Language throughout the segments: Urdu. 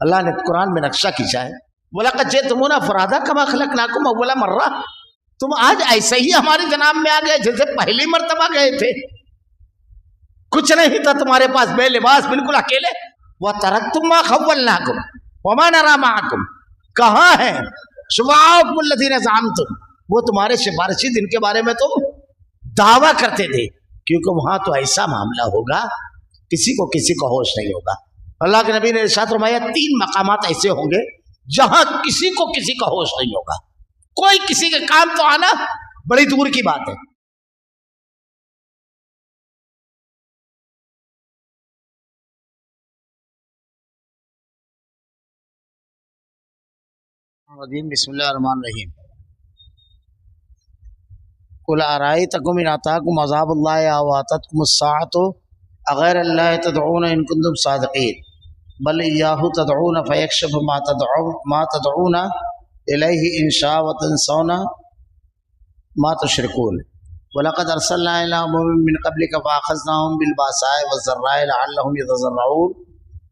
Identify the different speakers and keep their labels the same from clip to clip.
Speaker 1: اللہ نے قرآن میں نقشہ کھینچا ہے، وَلَقَدْ جِئْتُمُونَا فُرَادَىٰ كَمَا خَلَقْنَاكُمْ أَوَّلَ مَرَّةٍ، تم آج ایسے ہی ہماری جناب میں آ گئے جیسے پہلی مرتبہ گئے تھے، کچھ نہیں تھا تمہارے پاس، بے لباس، بالکل اکیلے۔ وَتَرَكْتُم مَّا خَوَّلْنَاكُمْ وَمَا نَرَىٰ مَعَكُمْ، کہاں ہیں شُفَعَاؤُكُمُ الَّذِينَ زَعَمْتُمْ، وہ تمہارے سفارشی جن کے بارے میں تم دعویٰ کرتے تھے، کیونکہ وہاں تو ایسا معاملہ ہوگا کسی کو ہوش نہیں ہوگا۔ اللہ کے نبی نے ارشاد فرمایا 3 مقامات ایسے ہوں گے جہاں کسی کا ہوش نہیں ہوگا، کوئی کسی کے کام تو آنا بڑی دور کی بات ہے۔ بسم اللہ الرحمن الرحیم۔ قل ارأیتکم ان اتاکم عذاب اللہ او اتتکم الساعۃ اغیر اللہ تدعون ان کنتم صادقین بل ایاہ تدعون فیکشف ما تدعون الیہ ان شاء وتنسون ما تشرکون ولقد ارسلنا الی امم من قبلک فاخذناهم بالباساء والضراء لعلهم یتضرعون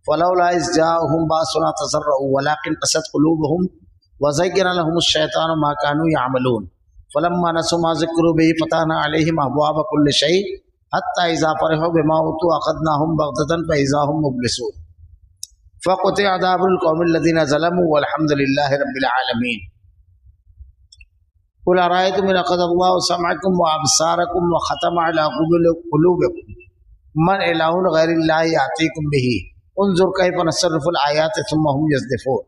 Speaker 1: فلولا اذ جاءهم باسنا تضرعوا ولكن قست قلوبهم وزین لهم الشیطان ما كانوا يعملون فلما نسوا ما ذکروا به فتحنا عليهم ابواب كل شيء حتى اذا فرحوا بما اوتوا اخذناهم بغتة فاذا هم مبلسون فقطع دابر القوم الذين ظلموا والحمد لله رب العالمين۔ قل ارأيتم ان اخذ الله سمعكم وابصاركم وختم على قلوبكم من اله غير الله ياتيكم به انظر كيف نصرف الآيات ثم هم يصدفون۔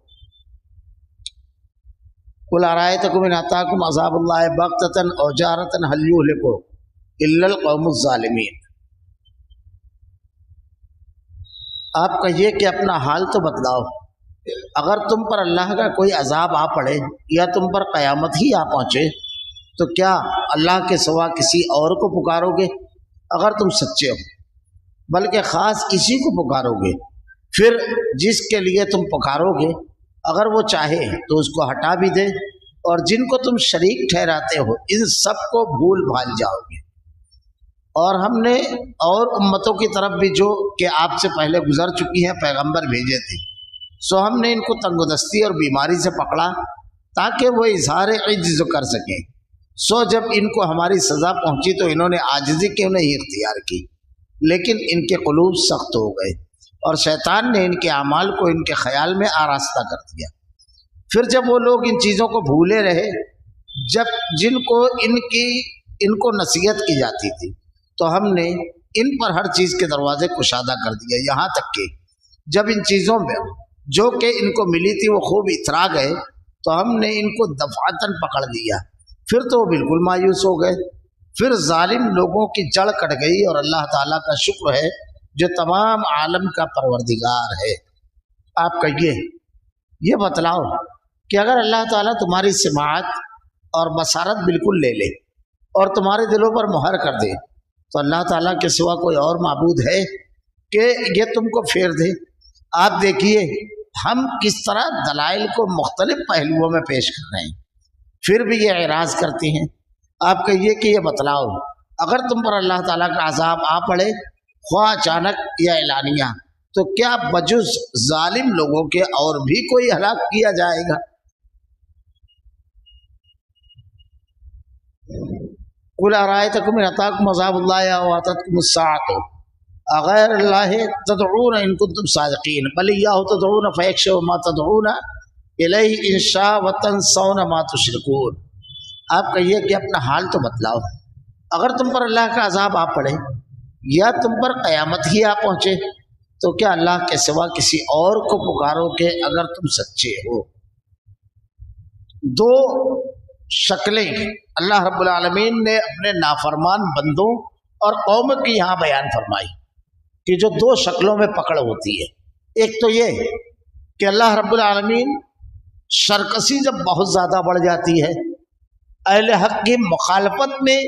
Speaker 1: قل ارأيتكم ان اتاكم عذاب الله بغتة او جارة هل يهلك الا القوم الظالمين۔ آپ کہیے کہ اپنا حال تو بتلاؤ، اگر تم پر اللہ کا کوئی عذاب آ پڑے یا تم پر قیامت ہی آ پہنچے تو کیا اللہ کے سوا کسی اور کو پکارو گے اگر تم سچے ہو؟ بلکہ خاص اسی کو پکارو گے، پھر جس کے لیے تم پکارو گے اگر وہ چاہے تو اس کو ہٹا بھی دے، اور جن کو تم شریک ٹھہراتے ہو ان سب کو بھول بھال جاؤ گے۔ اور ہم نے اور امتوں کی طرف بھی جو کہ آپ سے پہلے گزر چکی ہیں پیغمبر بھیجے تھے، سو ہم نے ان کو تنگ و دستی اور بیماری سے پکڑا تاکہ وہ اظہار عجز کر سکیں، سو جب ان کو ہماری سزا پہنچی تو انہوں نے عاجزی کیوں نہیں اختیار کی، لیکن ان کے قلوب سخت ہو گئے اور شیطان نے ان کے اعمال کو ان کے خیال میں آراستہ کر دیا۔ پھر جب وہ لوگ ان چیزوں کو بھولے رہے جن کو ان کو نصیحت کی جاتی تھی، تو ہم نے ان پر ہر چیز کے دروازے کشادہ کر دیا، یہاں تک کہ جب ان چیزوں میں جو کہ ان کو ملی تھی وہ خوب اترا گئے تو ہم نے ان کو دفعتاً پکڑ لیا، پھر تو وہ بالکل مایوس ہو گئے۔ پھر ظالم لوگوں کی جڑ کٹ گئی، اور اللہ تعالیٰ کا شکر ہے جو تمام عالم کا پروردگار ہے۔ آپ کہیے، یہ بتلاؤ کہ اگر اللہ تعالیٰ تمہاری سماعت اور بصارت بالکل لے لے اور تمہارے دلوں پر مہر کر دے تو اللہ تعالیٰ کے سوا کوئی اور معبود ہے کہ یہ تم کو پھیر دے؟ آپ دیکھیے ہم کس طرح دلائل کو مختلف پہلوؤں میں پیش کر رہے ہیں، پھر بھی یہ اعراض کرتی ہیں۔ آپ کہیے کہ یہ بتلاؤ اگر تم پر اللہ تعالیٰ کا عذاب آ پڑے، خواہ اچانک یا اعلانیہ، تو کیا بجز ظالم لوگوں کے اور بھی کوئی ہلاک کیا جائے گا؟ قل ارأیتکم ان اتاکم عذاب اللہ او اتتکم الساعۃ اغیر اللہ تدعون ان کنتم صادقین بل ایاہ تدعون فیکشف ما تدعون الیہ ان شاء وتنسون ما تشرکون۔ آپ کہیے کہ اپنا حال تو بتلاؤ، اگر تم پر اللہ کا عذاب آ پڑے یا تم پر قیامت ہی آ پہنچے تو کیا اللہ کے سوا کسی اور کو پکارو کہ اگر تم سچے ہو؟ دو شکلیں اللہ رب العالمین نے اپنے نافرمان بندوں اور قوم کی یہاں بیان فرمائی کہ جو دو شکلوں میں پکڑ ہوتی ہے۔ ایک تو یہ کہ اللہ رب العالمین سرکشی جب بہت زیادہ بڑھ جاتی ہے، اہل حق کی مخالفت میں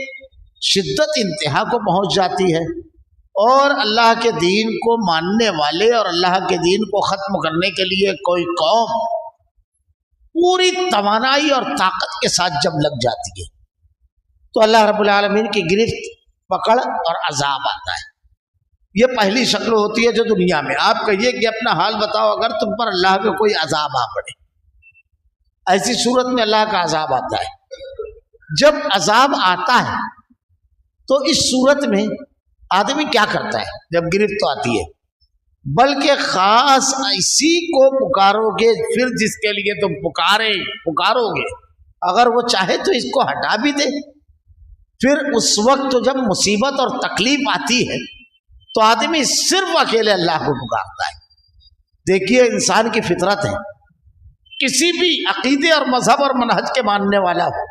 Speaker 1: شدت انتہا کو پہنچ جاتی ہے، اور اللہ کے دین کو ماننے والے اور اللہ کے دین کو ختم کرنے کے لیے کوئی قوم پوری توانائی اور طاقت کے ساتھ جب لگ جاتی ہے تو اللہ رب العالمین کی گرفت، پکڑ اور عذاب آتا ہے۔ یہ پہلی شکل ہوتی ہے جو دنیا میں. آپ کہیے کہ اپنا حال بتاؤ اگر تم پر اللہ کا کوئی عذاب آ پڑے. ایسی صورت میں اللہ کا عذاب آتا ہے. جب عذاب آتا ہے تو اس صورت میں آدمی کیا کرتا ہے جب گرفت تو آتی ہے؟ بلکہ خاص اسی کو پکارو گے پھر جس کے لیے تم پکارو گے. اگر وہ چاہے تو اس کو ہٹا بھی دے. پھر اس وقت تو جب مصیبت اور تکلیف آتی ہے تو آدمی صرف اکیلے اللہ کو پکارتا ہے. دیکھیے انسان کی فطرت ہے کسی بھی عقیدے اور مذہب اور منہج کے ماننے والا ہو،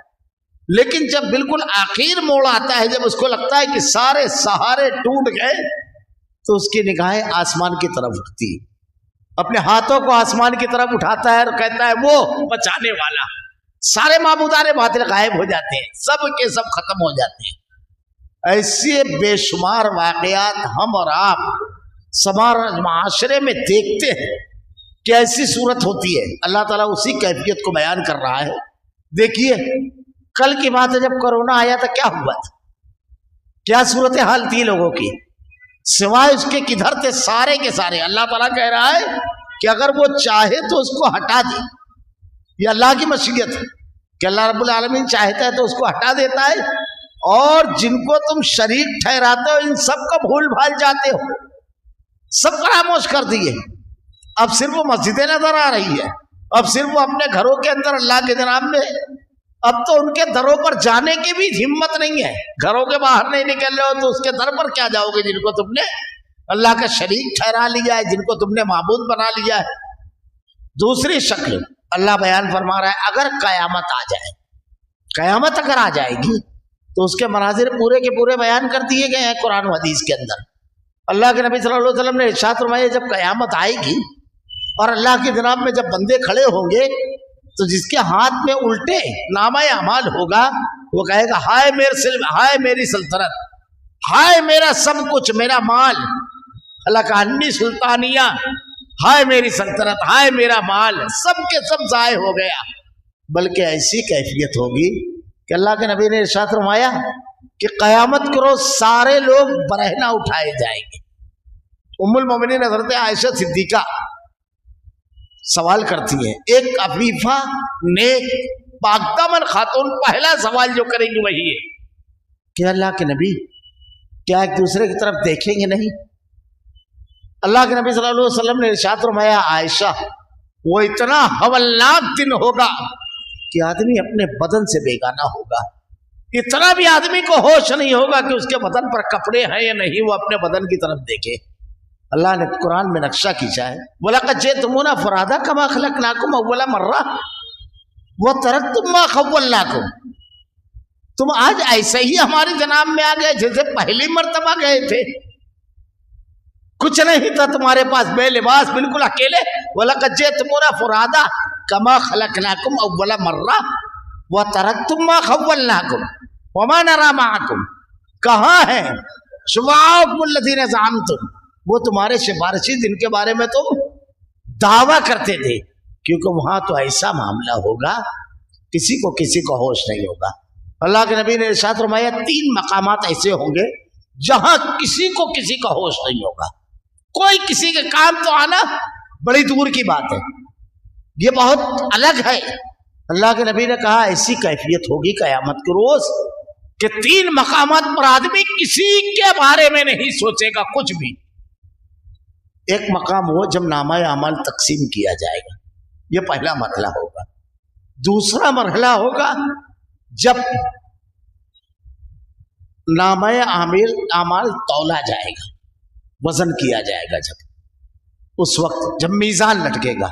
Speaker 1: لیکن جب بالکل آخر موڑ آتا ہے، جب اس کو لگتا ہے کہ سارے سہارے ٹوٹ گئے، تو اس کی نگاہیں آسمان کی طرف اٹھتی ہے. اپنے ہاتھوں کو آسمان کی طرف اٹھاتا ہے اور کہتا ہے وہ بچانے والا. سارے معبودان باطل غائب ہو جاتے ہیں، سب کے سب ختم ہو جاتے ہیں. ایسے بے شمار واقعات ہم اور آپ معاشرے میں دیکھتے ہیں کہ ایسی صورت ہوتی ہے. اللہ تعالیٰ اسی کیفیت کو بیان کر رہا ہے. دیکھیے کل کی بات ہے، جب کورونا آیا تھا کیا ہوا تھا؟ کیا صورت حال تھی لوگوں کی؟ سوائے اس کے کدھر تھے سارے کے سارے. اللہ تعالیٰ کہہ رہا ہے کہ اگر وہ چاہے تو اس کو ہٹا دے. یہ اللہ کی مشیت ہے کہ اللہ رب العالمین چاہتا ہے تو اس کو ہٹا دیتا ہے. اور جن کو تم شریک ٹھہراتے ہو ان سب کو بھول بھال جاتے ہو، سب فراموش کر دیے. اب صرف وہ مسجدیں نظر آ رہی ہے، اب صرف وہ اپنے گھروں کے اندر اللہ کے جناب میں. اب تو ان کے دروں پر جانے کی بھی ہمت نہیں ہے. گھروں کے باہر نہیں نکل رہے ہو تو اس کے در پر کیا جاؤ گے جن کو تم نے اللہ کا شریک ٹھہرا لیا ہے، جن کو تم نے معبود بنا لیا ہے. دوسری شکل اللہ بیان فرما رہا ہے اگر قیامت آ جائے، قیامت اگر آ جائے گی تو اس کے مناظر پورے کے پورے بیان کر دیے گئے ہیں قرآن و حدیث کے اندر. اللہ کے نبی صلی اللہ علیہ وسلم نے ارشاد فرمایا جب قیامت آئے گی اور اللہ کے جناب میں جب بندے کھڑے ہوں گے تو جس کے ہاتھ میں الٹے نامہ اعمال ہوگا وہ کہے گا ہائے میری سلطنت، ہائے میرا سب کچھ، میرا مال، اللہ کا انی سلطانیہ، ہائے میری سلطنت، ہائے میرا مال، سب کے سب ضائع ہو گیا. بلکہ ایسی کیفیت ہوگی کہ اللہ کے نبی نے ارشاد فرمایا کہ قیامت کے روز سارے لوگ برہنہ اٹھائے جائیں گے. ام المومنین حضرت عائشہ صدیقہ سوال کرتی ہیں، ایک عفیفہ نیک پاک دامن خاتون پہلا سوال جو کریں گی وہی ہے کہ اللہ کے نبی کیا ایک دوسرے کی طرف دیکھیں گے نہیں؟ اللہ کے نبی صلی اللہ علیہ وسلم نے ارشاد فرمایا عائشہ وہ اتنا ہولناک دن ہوگا کہ آدمی اپنے بدن سے بیگانہ ہوگا. اتنا بھی آدمی کو ہوش نہیں ہوگا کہ اس کے بدن پر کپڑے ہیں یا نہیں، وہ اپنے بدن کی طرف دیکھے. اللہ نے قرآن میں نقشہ کھینچا ہے وَلَقَدْ جِئْتُمُونَا فُرَادَىٰ كَمَا خَلَقْنَاكُمْ أَوَّلَ مَرَّةٍ وَتَرَكْتُم مَّا خَوَّلْنَاكُمْ. تم آج ایسے ہی ہماری جناب میں آ گئے جیسے پہلی مرتبہ گئے تھے. کچھ نہیں تھا تمہارے پاس، بے لباس، بالکل اکیلے. وَلَقَدْ جِئْتُمُونَا فُرَادَىٰ كَمَا خَلَقْنَاكُمْ أَوَّلَ مَرَّةٍ وَتَرَكْتُم مَّا خَوَّلْنَاكُمْ وَمَا نَرَىٰ مَعَكُمْ. کہاں ہیں شُفَعَاؤُكُمُ الَّذِينَ زَعَمْتُمْ، وہ تمہارے سفارشی جن کے بارے میں تم دعویٰ کرتے تھے. کیونکہ وہاں تو ایسا معاملہ ہوگا کسی کو ہوش نہیں ہوگا. اللہ کے نبی نے ارشاد فرمایا 3 مقامات ایسے ہوں گے جہاں کسی کا ہوش نہیں ہوگا. کوئی کسی کے کام تو آنا بڑی دور کی بات ہے، یہ بہت الگ ہے. اللہ کے نبی نے کہا ایسی کیفیت ہوگی قیامت کے روز کہ 3 مقامات پر آدمی کسی کے بارے میں نہیں سوچے گا کچھ بھی. ایک مقام ہو جب نامہ اعمال تقسیم کیا جائے گا، یہ پہلا مرحلہ ہوگا. دوسرا مرحلہ ہوگا جب نامہ اعمال تولا جائے گا، وزن کیا جائے گا، جب اس وقت جب میزان لٹکے گا.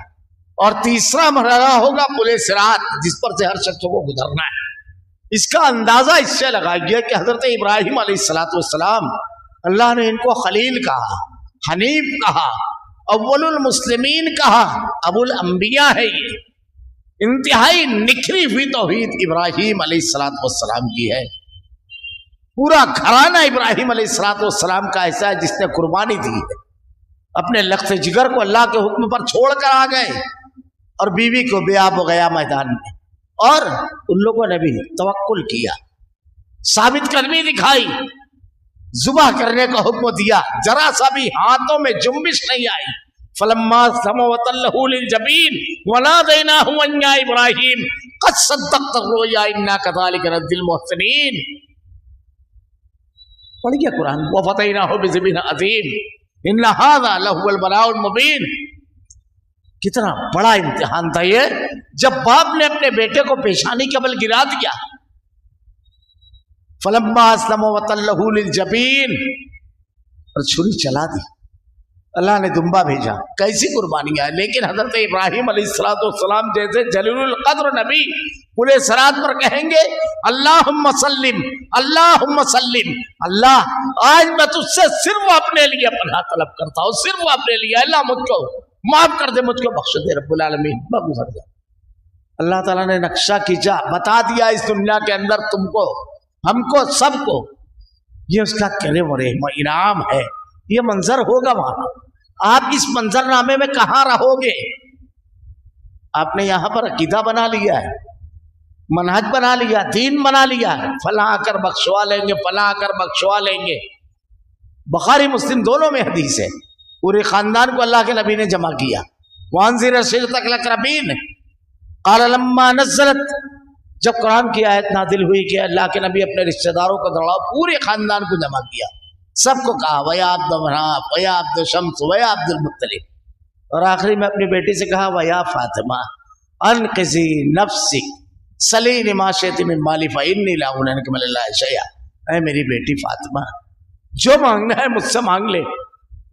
Speaker 1: اور تیسرا مرحلہ ہوگا پل صراط جس پر سے ہر شخص کو گزرنا ہے. اس کا اندازہ اس سے لگائیے کہ حضرت ابراہیم علیہ السلام اللہ نے ان کو خلیل کہا، حنیف کہا، اول المسلمین کہا، ابو الانبیاء ہے. یہ انتہائی نکھری ہوئی توحید ابراہیم علیہ السلام کی ہے. پورا گھرانہ ابراہیم علیہ السلام کا ایسا ہے جس نے قربانی دی ہے. اپنے لخت جگر کو اللہ کے حکم پر چھوڑ کر آ گئے اور بیوی کو بے آب ہو گیا میدان میں. اور ان لوگوں نے بھی توکل کیا، ثابت قدمی دکھائی. ذبح کرنے کا حکم دیا، ذرا سا بھی ہاتھوں میں جنبش نہیں آئی. فلما اسلم وتلہ للجبین ونادیناہ ان یا ابراہیم قد صدقت الرؤیا انا کذلک نجزی المحسنین. پڑھ گیا قرآن. وفدیناہ بذبح عظیم ان ھذا لہو البلاء المبین. کتنا بڑا امتحان تھا یہ جب باپ نے اپنے بیٹے کو پیشانی کے بل گرا دیا. فلما اسلم وتلہ للجبین، اور چھری چلا دی. اللہ نے دمبا بھیجا. کیسی قربانیاں ہیں. لیکن حضرت ابراہیم علیہ السلام جیسے جلیل القدر نبی پورے صراط پر کہیں گے اللہم سلم اللہم سلم، اللہ آج میں تجھ سے صرف اپنے لیے پناہ طلب کرتا ہوں، صرف اپنے لیے. اللہ مجھ کو معاف کر دے، مجھ کو بخش دے رب العالمین، میں گزر جا. اللہ تعالیٰ نے نقشہ کھینچا، بتا دیا اس دنیا کے اندر تم کو، ہم کو، سب کو یہ اس کا کرم اور انعام ہے. یہ منظر ہوگا وہاں. آپ اس منظر نامے میں کہاں رہو گے؟ آپ نے یہاں پر عقیدہ بنا لیا ہے، منہج بنا لیا، دین بنا لیا ہے. فلاں آ کر بخشوا لیں گے، فلاں آ کر بخشوا لیں گے. بخاری مسلم دونوں میں حدیث ہے. پورے خاندان کو اللہ کے نبی نے جمع کیا. وانذر عشیرتک الاقربین. قال لما نزلت، جب قرآن کی آیت نازل ہوئی کہ اللہ کے نبی اپنے رشتہ داروں کو دوڑاؤ، پورے خاندان کو جمع کیا، سب کو کہا ویا عبد مناف ویا عبد شمس ویا عبد المطلب. اور آخری میں اپنی بیٹی سے کہا ویا فاطمہ انقذی نفسک سلینی ما شئت من مالی فانی لا اغنی عنک من اللہ شیئا. اے میری بیٹی فاطمہ، جو مانگنا ہے مجھ سے مانگ لے،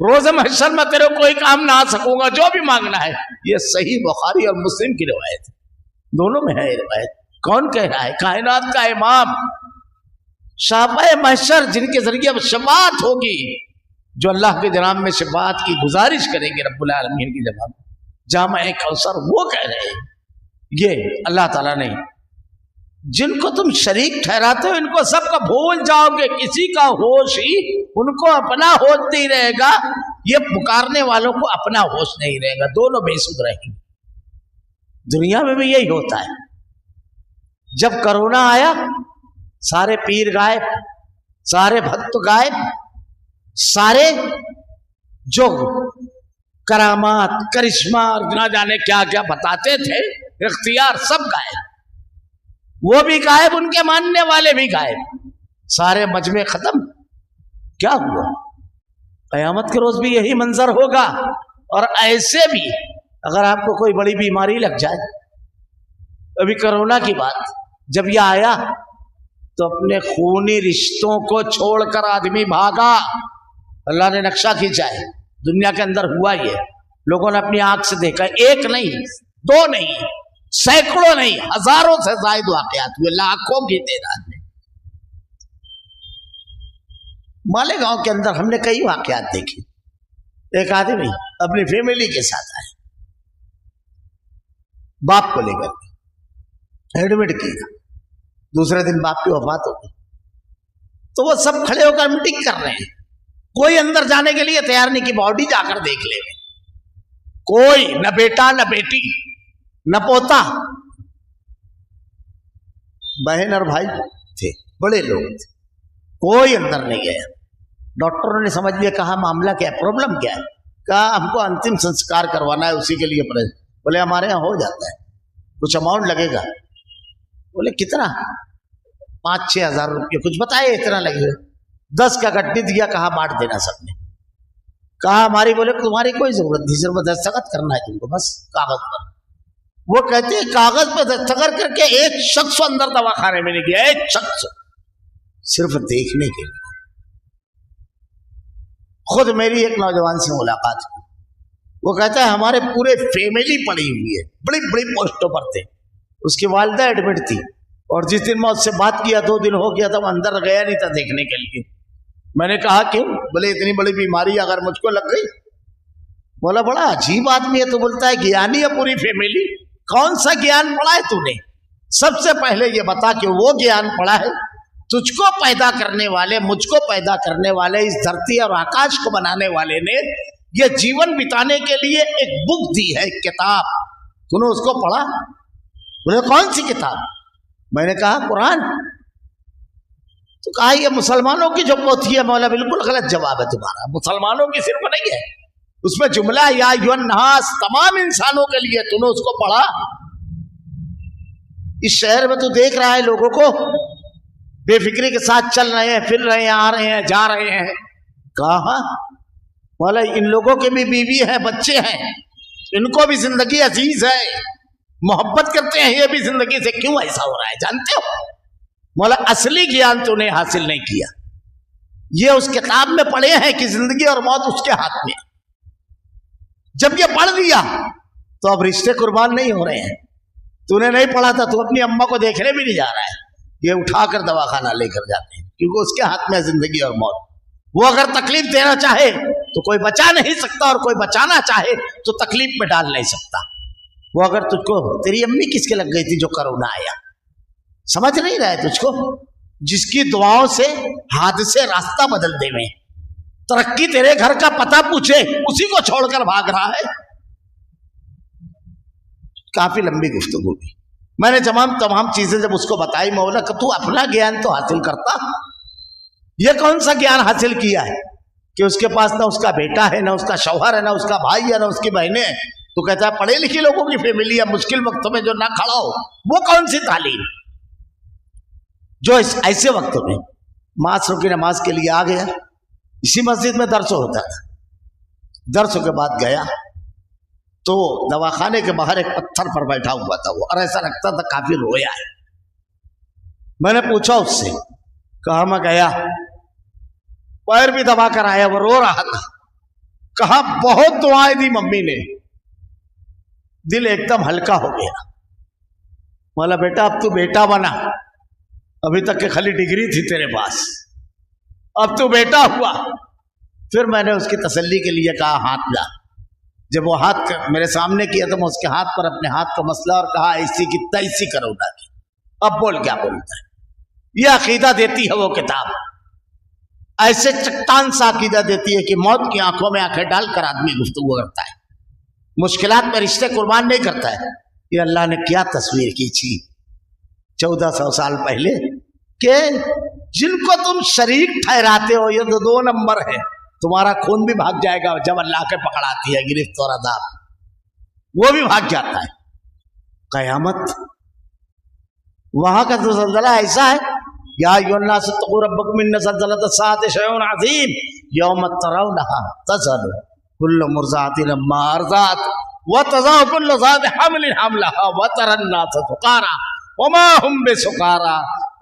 Speaker 1: روز محشر میں تیرے کوئی کام نہ آ سکوں گا، جو بھی مانگنا ہے. یہ صحیح بخاری اور مسلم کی روایت، دونوں میں ہے یہ روایت. کون کہہ رہا ہے؟ کائنات کا امام شافع محشر، جن کے ذریعے شفاعت ہوگی، جو اللہ کے جناب میں شفاعت کی گزارش کریں گے رب العالمین کی جناب جامع کوثر، وہ کہہ رہے ہیں. یہ اللہ تعالیٰ نے جن کو تم شریک ٹھہراتے ہو ان کو سب کا بھول جاؤ گے، کسی کا ہوش ہی ان کو اپنا ہوش نہیں رہے گا، یہ پکارنے والوں کو اپنا ہوش نہیں رہے گا، دونوں بے سود رہیں گے. دنیا میں بھی یہی ہوتا ہے. جب کرونا آیا سارے پیر غائب، سارے بھکت غائب، سارے جو کرامات کرشمہ اور نہ جانے کیا کیا بتاتے تھے اختیار، سب غائب. وہ بھی غائب، ان کے ماننے والے بھی غائب، سارے مجمع ختم. کیا ہوا؟ قیامت کے روز بھی یہی منظر ہوگا. اور ایسے بھی اگر آپ کو کوئی بڑی بیماری لگ جائے، ابھی کرونا کی بات جب یہ آیا تو اپنے خونی رشتوں کو چھوڑ کر آدمی بھاگا. اللہ نے نقشہ کھینچا ہے، دنیا کے اندر ہوا یہ، لوگوں نے اپنی آنکھ سے دیکھا. ایک نہیں، دو نہیں، سینکڑوں نہیں، ہزاروں سے زائد واقعات ہوئے، لاکھوں کی تعداد میں. مالیگاؤں کے اندر ہم نے کئی واقعات دیکھے. ایک آدمی اپنی فیملی کے ساتھ آئے، باپ کو لے کر ایڈمٹ کیا. دوسرے دن باپ کی وفات ہو گئی تو وہ سب کھڑے ہو کر میٹنگ کر رہے ہیں. کوئی اندر جانے کے لیے تیار نہیں کہ باڈی جا کر دیکھ لے. کوئی نہ بیٹا نہ بیٹی نہ پوتا، بہن اور بھائی تھے، بڑے لوگ تھے، کوئی اندر نہیں گیا. ڈاکٹروں نے سمجھ لیا، کہا معاملہ کیا ہے، پرابلم کیا ہے؟ کہا ہم کو انتم سنسکار کروانا ہے، اسی کے لیے بولے ہمارے یہاں ہو جاتا ہے، کچھ اماؤنٹ لگے گا. بولے کتنا؟ 5-6 ہزار روپئے کچھ بتائے، اتنا لگے گا. 10 کا گٹی دیا، کہا بانٹ دینا سب نے. کہا ہماری، بولے تمہاری کوئی ضرورت نہیں، صرف دستخط کرنا ہے تم کو بس کاغذ پر. وہ کہتے ہیں کاغذ پہ دستخط کر کے ایک شخص اندر دواخانے میں نہیں گیا، ایک شخص صرف دیکھنے کے لیے. خود میری ایک نوجوان سے ملاقات ہوئی، وہ کہتا ہے ہمارے پورے فیملی پڑی ہوئی ہے، بڑی بڑی پوسٹوں پر تھے. اس کی والدہ ایڈمٹ تھی، اور جس دن میں اس سے بات کیا 2 دن ہو گیا تھا، وہ اندر گیا نہیں تھا دیکھنے کے لیے. میں نے کہا کیوں؟ بولے اتنی بڑی بیماری اگر مجھ کو لگ گئی. بولا بڑا عجیب آدمی ہے، تو بولتا ہے گیانی ہے پوری فیملی. کون سا گیان پڑھا ہے تو نے؟ سب سے پہلے یہ بتا کہ وہ گیان پڑھا ہے تجھ کو پیدا کرنے والے، مجھ کو پیدا کرنے والے، اس دھرتی اور آکاش کو بنانے والے نے یہ جیون بتانے کے لیے ایک بک دی ہے، ایک کتاب. تو نے اس کو پڑھا؟ بولے کون سی کتاب؟ میں نے کہا قرآن. تو تو کہا یہ مسلمانوں کی جو پوتھی ہے مولا بالکل غلط جواب ہے تمہارا، مسلمانوں کی صرف نہیں ہے، اس میں جملہ یا ایھا الناس تمام انسانوں کے لیے، تو نے اس کو پڑھا؟ اس شہر میں تو دیکھ رہا ہے لوگوں کو بے فکری کے ساتھ چل رہے ہیں، پھر رہے ہیں، آ رہے ہیں، جا رہے ہیں، کہاں مولا ان لوگوں کے بھی بیوی ہیں، بچے ہیں، ان کو بھی زندگی عزیز ہے، محبت کرتے ہیں، یہ بھی زندگی سے کیوں ایسا ہو رہا ہے جانتے ہو؟ مولا اصلی گیان تو نے حاصل نہیں کیا، یہ اس کتاب میں پڑھے ہیں کہ زندگی اور موت اس کے ہاتھ میں، جب یہ پڑھ لیا تو اب رشتے قربان نہیں ہو رہے ہیں۔ تو نے نہیں پڑھا تھا، تو اپنی اماں کو دیکھنے بھی نہیں جا رہا ہے، یہ اٹھا کر دواخانہ لے کر جاتے ہیں، کیونکہ اس کے ہاتھ میں زندگی اور موت، وہ اگر تکلیف دینا چاہے تو کوئی بچا نہیں سکتا، اور کوئی بچانا چاہے تو تکلیف میں ڈال نہیں سکتا۔ وہ اگر تجھ کو، تیری امی کس کے لگ گئی تھی جو کرونا آیا، سمجھ نہیں رہا ہے تجھ کو؟ جس کی دعاؤں سے حادثے راستہ بدل دے میں، ترقی تیرے گھر کا پتہ پوچھے اسی کو چھوڑ کر بھاگ رہا ہے۔ کافی لمبی گفتگو بھی، میں نے تمام چیزیں جب اس کو بتائی، مولا کہ تو اپنا گیان تو حاصل کرتا، یہ کون سا گیان حاصل کیا ہے کہ اس کے پاس نہ اس کا بیٹا ہے، نہ اس کا شوہر ہے، نہ اس کا بھائی ہے، نہ اس کی بہنیں ہیں، تو کہتا ہے پڑھے لکھے لوگوں کی فیملی ہے، مشکل وقتوں میں جو نہ کھڑا ہو، وہ کون سی تعلیم جو ایسے وقتوں میں معاشروں کی نماز کے لیے آ گیا۔ اسی مسجد میں درس ہوتا تھا، درسوں کے بعد گیا تو دواخانے کے باہر ایک پتھر پر بیٹھا ہوا تھا وہ، اور ایسا لگتا تھا کافی رویا ہے۔ میں نے پوچھا اس سے، کہا میں گیا، پیر بھی دبا کر آیا، وہ رو رہا تھا، کہا بہت دعائیں دی ممی نے، دل ایک دم ہلکا ہو گیا۔ مولا بیٹا اب تو بیٹا بنا، ابھی تک کہ خالی ڈگری تھی تیرے پاس، اب تو بیٹا ہوا۔ پھر میں نے اس کی تسلی کے لیے کہا ہاتھ لا، جب وہ ہاتھ میرے سامنے کیا تو میں اس کے ہاتھ پر اپنے ہاتھ کا مسئلہ اور کہا ایسی کی تیسی کرونا کی، اب بول کیا بولتا ہے؟ یہ عقیدہ دیتی ہے وہ کتاب، ایسے چٹان سا عقیدہ دیتی ہے کہ موت کی آنکھوں میں آنکھیں ڈال کر آدمی گفتگو کرتا ہے، مشکلات میں رشتے قربان نہیں کرتا ہے۔ یہ اللہ نے کیا تصویر کی تھی 1400 سال پہلے کہ جن کو تم شریک ٹھہراتے ہو یہ تو 2 نمبر ہے، تمہارا خون بھی بھاگ جائے گا جب اللہ کے پکڑاتی ہے گرفت اور عذاب، وہ بھی بھاگ جاتا ہے۔ قیامت وہاں کا تو زلزلہ ایسا ہے، یا ایھا الناس اتقوا ربکم ان زلزلۃ الساعۃ شیء عظیم یوم ترونها تذهل كل مرضعۃ عما ارضعت وتضع كل ذات حمل حملها وترى الناس سکارى وما هم بسکارى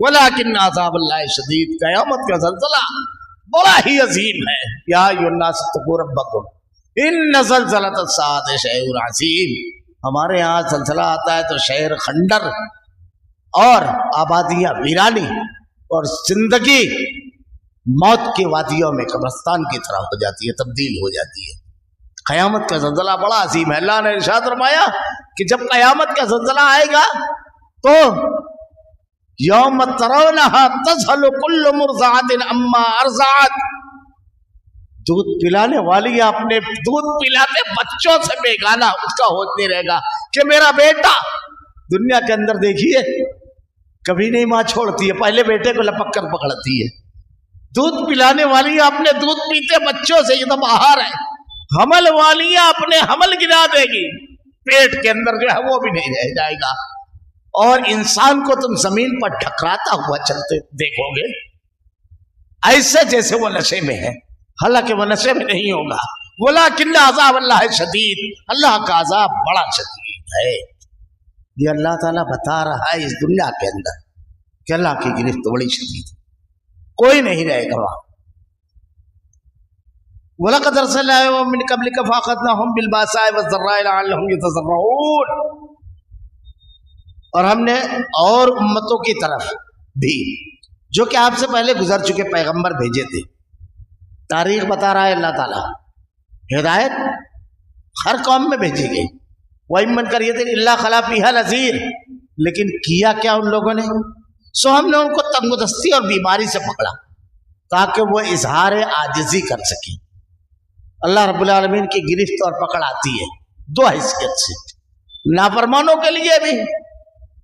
Speaker 1: ولكن عذاب اللہ شدید۔ قیامت کا زلزلہ بڑا ہی عظیم ہے۔ یا ایھا الناس اتقوا ربکم ان زلزلۃ الساعۃ شیء عظیم، ہمارے یہاں زلزلہ آتا ہے تو شہر کھنڈر اور آبادیاں ویرانی اور زندگی موت کی وادیوں میں قبرستان کی طرح ہو جاتی ہے، تبدیل ہو جاتی ہے۔ قیامت کا زلزلہ بڑا عظیم ہے۔ اللہ نے ارشاد فرمایا کہ جب قیامت کا زلزلہ آئے گا تو یوم ترونها تذهل كل مرضعۃ عما ارضعت، دودھ پلانے والی اپنے دودھ پلاتے بچوں سے بیگانہ اس کا ہوش نہیں رہے گا کہ میرا بیٹا۔ دنیا کے اندر دیکھیے کبھی نہیں ماں چھوڑتی ہے، پہلے بیٹے کو لپک کر پکڑتی ہے۔ دودھ پلانے والی اپنے دودھ پیتے بچوں سے، یہ تو باہر ہے، حمل والیاں اپنے حمل گرا دے گی، پیٹ کے اندر جو ہے وہ بھی نہیں رہ جائے گا، اور انسان کو تم زمین پر ٹھکراتا ہوا چلتے دیکھو گے ایسے جیسے وہ نشے میں ہے، حالانکہ وہ نشے میں نہیں ہوگا۔ ولیکن عذاب اللہ شدید، اللہ کا عذاب بڑا شدید ہے۔ یہ اللہ تعالیٰ بتا رہا ہے اس دنیا کے اندر کہ اللہ کی گرفت بڑی شدید، کوئی نہیں رہے گا وہاں۔ وَلَقَدْ أَرْسَلْنَا مِن قَبْلِكَ فَأَخَذْنَاهُم بِالْبَأْسَاءِ وَالضَّرَّاءِ لَعَلَّهُمْ يَتَضَرَّعُونَ، اور ہم نے اور امتوں کی طرف بھی جو کہ آپ سے پہلے گزر چکے پیغمبر بھیجے تھے، تاریخ بتا رہا ہے اللہ تعالیٰ، ہدایت ہر قوم میں بھیجی گئی۔ وَإِن مِّن قَرْيَةٍ إِلَّا خَلَا فِيهَا نَذِيرٌ، لیکن کیا کیا ان لوگوں نے؟ سو ہم نے ان کو تنگدستی اور بیماری سے پکڑا تاکہ وہ اظہار عاجزی کر سکیں۔ اللہ رب العالمین کی گرفت اور پکڑ آتی ہے 2 حیثیت سے، نافرمانوں کے لیے بھی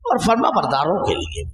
Speaker 1: اور فرما برداروں کے لیے بھی۔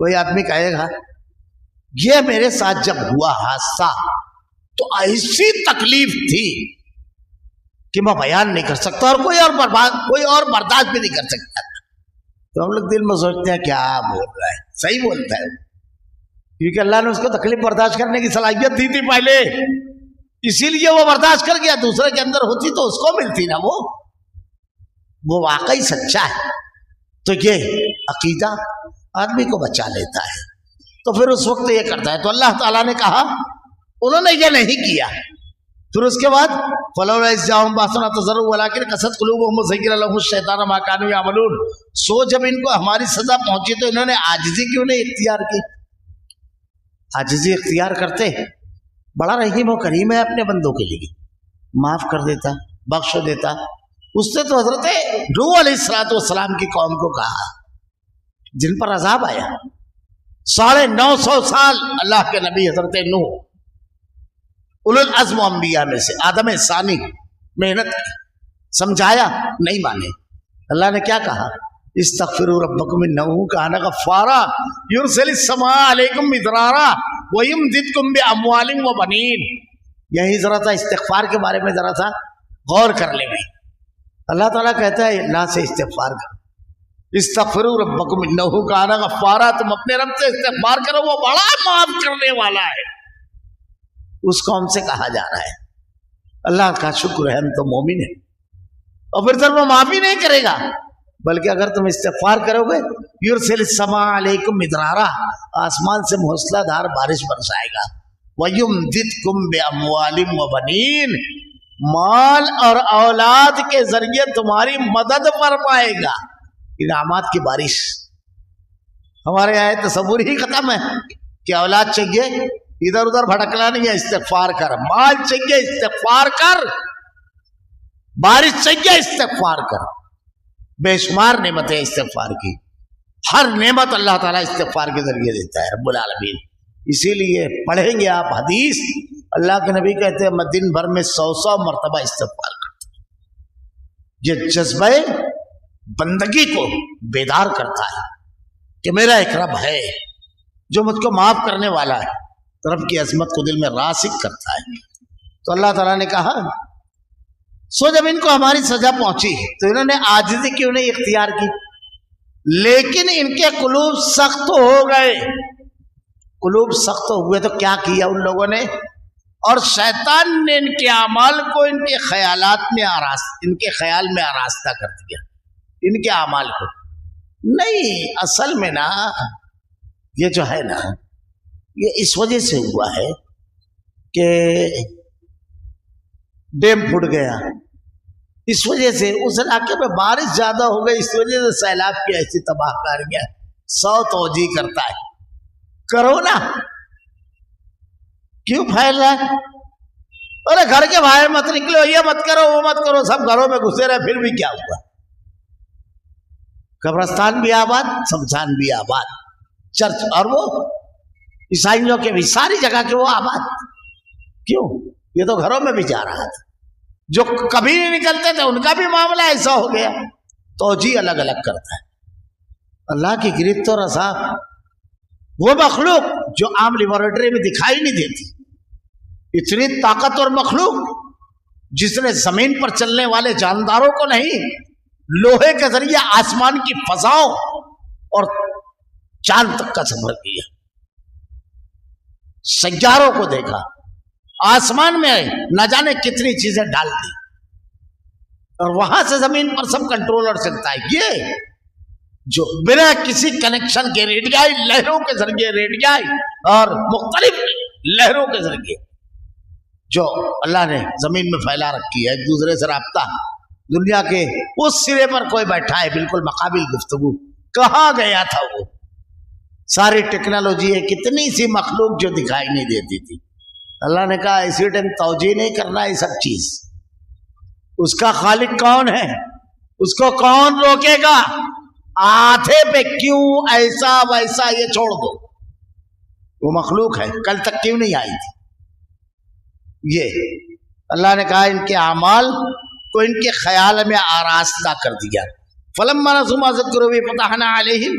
Speaker 1: کوئی آدمی کہے گا یہ میرے ساتھ جب ہوا حادثہ تو ایسی تکلیف تھی کہ میں بیان نہیں کر سکتا اور کوئی اور برداشت بھی نہیں کر سکتا تھا. تو ہم لوگ دل میں سوچتے ہیں کیا بول رہا ہے, صحیح بولتا ہے, کیونکہ اللہ نے اس کو تکلیف برداشت کرنے کی صلاحیت دی تھی پہلے, اسی لیے وہ برداشت کر گیا. دوسرے کے اندر ہوتی تو اس کو ملتی نا, وہ واقعی سچا ہے. تو یہ عقیدہ آدمی کو بچا لیتا ہے, تو پھر اس وقت یہ کرتا ہے. تو اللہ تعالیٰ نے کہا انہوں نے یہ نہیں کیا. پھر اس کے بعد فلولا اذ جاءهم باسنا تضرعوا ولكن قست قلوبهم وزين لهم الشيطان ما كانوا يعملون. سو جب ان کو ہماری سزا پہنچی تو انہوں نے عاجزی کیوں نہیں اختیار کی؟ عاجزی اختیار کرتے, بڑا رحیم و کریم ہے اپنے بندوں کے لیے, معاف کر دیتا, بخش دیتا. اس نے تو حضرت نوح علیہ السلام کی قوم کو کہا جن پر عذاب آیا 950 سال, اللہ کے نبی حضرت نوح اولو العزم انبیاء میں سے, آدم ثانی, محنت کی, سمجھایا, نہیں مانے. اللہ نے کیا کہا؟ استغفروا ربکم انہ کان غفارا یرسل السماء علیکم مدرارا ویمددکم باموال وبنین. یہی ذرا تھا استغفار کے بارے میں, ذرا سا غور کر لیں گے. اللہ تعالیٰ کہتا ہے اللہ سے استغفار کرو, استغفروا ربکم انہ کان غفارا, تم اپنے رب سے استغفار کرو, وہ بڑا معاف کرنے والا ہے. اس قوم سے کہا جا رہا ہے اللہ کا شکر ہے ہم تو مومن ہیں. اور پھر وہ معافی نہیں کرے گا, بلکہ اگر تم استغفار کرو گے یرسل السماء علیکم مدرارا, آسمان سے موسلا دھار بارش برسائے گا. وَيُمْدِدْكُمْ بِأَمْوَالٍ وَبَنِينَ, مال اور اولاد کے ذریعے تمہاری مدد فرمائے گا. انعامات کی بارش. ہمارے یہاں تصور ہی ختم ہے کہ اولاد چاہیے ادھر ادھر بھٹکنا نہیں ہے, استغفار کر. مال چاہیے استغفار کر, بارش چاہیے استغفار کر. بے شمار نعمتیں استغفار کی, ہر نعمت اللہ تعالیٰ استغفار کے ذریعے دیتا ہے رب العالمین. اسی لیے پڑھیں گے آپ حدیث, اللہ کے نبی کہتے ہیں میں دن بھر میں 100 مرتبہ استغفار کرتا ہوں. یہ جذبہ بندگی کو بیدار کرتا ہے کہ میرا ایک رب ہے جو مجھ کو معاف کرنے والا ہے, رب کی عظمت کو دل میں راسخ کرتا ہے. تو اللہ تعالیٰ نے کہا سو جب ان کو ہماری سزا پہنچی تو انہوں نے عاجزی کیوں نہیں اختیار کی, لیکن ان کے قلوب سخت ہو گئے. قلوب سخت ہوئے تو کیا کیا ان لوگوں نے, اور شیطان نے ان کے اعمال کو ان کے خیالات میں ان کے خیال میں آراستہ کر دیا, ان کے اعمال کو. نہیں, اصل میں نا یہ جو ہے نا یہ اس وجہ سے ہوا ہے کہ ڈیم پھٹ گیا, اس وجہ سے اس علاقے میں بارش زیادہ ہو گئی, اس وجہ سے سیلاب کی ایسی تباہ کاریاں 100 توجہ کرتا ہے. کرو نا, کیوں پھیل رہا ہے؟ ارے گھر کے باہر مت نکلو, یہ مت کرو وہ مت کرو, سب گھروں میں گھسے رہے, پھر بھی کیا ہوا؟ قبرستان بھی آباد, شمشان بھی آباد, چرچ اور وہ عیسائیوں کے بھی ساری جگہ کے وہ آباد. کیوں؟ یہ تو گھروں میں بھی جا رہا تھا. جو کبھی نہیں نکلتے تھے ان کا بھی معاملہ ایسا ہو گیا. توجہ الگ الگ کرتا ہے. اللہ کی گرفت و رسا, وہ مخلوق جو عام لیبارٹری میں دکھائی نہیں دیتی, اتنی طاقتور مخلوق جس نے زمین پر چلنے والے جانداروں کو نہیں, لوہے کے ذریعے آسمان کی فضاؤں اور چاند تک کا سفر کیا, سیاروں کو دیکھا, آسمان میں نہ جانے کتنی چیزیں ڈال دی, اور وہاں سے زمین پر سب کنٹرولر چلتا ہے. یہ جو بنا کسی کنیکشن کے ریڈیائی لہروں کے ذریعے, ریڈیائی اور مختلف لہروں کے ذریعے جو اللہ نے زمین میں پھیلا رکھی ہے, ایک دوسرے سے رابطہ. دنیا کے اس سرے پر کوئی بیٹھا ہے, بالکل مقابل گفتگو. کہاں گیا تھا وہ ساری ٹیکنالوجی ہے, کتنی سی مخلوق جو دکھائی نہیں دیتی تھی. اللہ نے کہا اسی ٹائم توجہ نہیں کرنا یہ سب چیز. اس کا خالق کون ہے, اس کو کون روکے گا؟ آدھے پہ کیوں ایسا ویسا یہ چھوڑ دو, وہ مخلوق ہے, کل تک کیوں نہیں آئی تھی؟ یہ اللہ نے کہا ان کے اعمال کو ان کے خیال میں آراستہ کر دیا. فلما نسوا ما ذکروا بہ فتحنا علیہم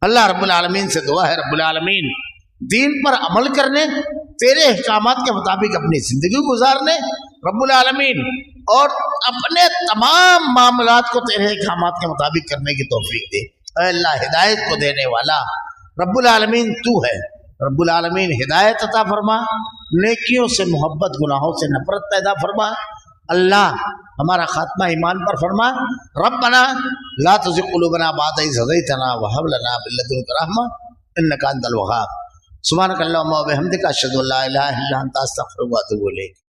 Speaker 1: اللہ رب العالمین سے دعا ہے رب العالمین دین پر عمل کرنے، تیرے احکامات کے مطابق اپنی زندگی گزارنے رب العالمین، اور اپنے تمام معاملات کو تیرے احکامات کے مطابق کرنے کی توفیق دے۔ اے اللہ ہدایت کو دینے والا رب العالمین تو ہے، رب العالمین ہدایت عطا فرما، نیکیوں سے محبت، گناہوں سے نفرت پیدا فرما۔ اللہ ہمارا خاتمہ ایمان پر فرما۔ ربنا لا تزغ قلوبنا بعد إذ هديتنا وهب لنا من لدنك رحمة إنك أنت الوهاب۔ سبحانك اللهم وبحمدك أشهد أن لا إله إلا أنت أستغفرك وأتوب إليك۔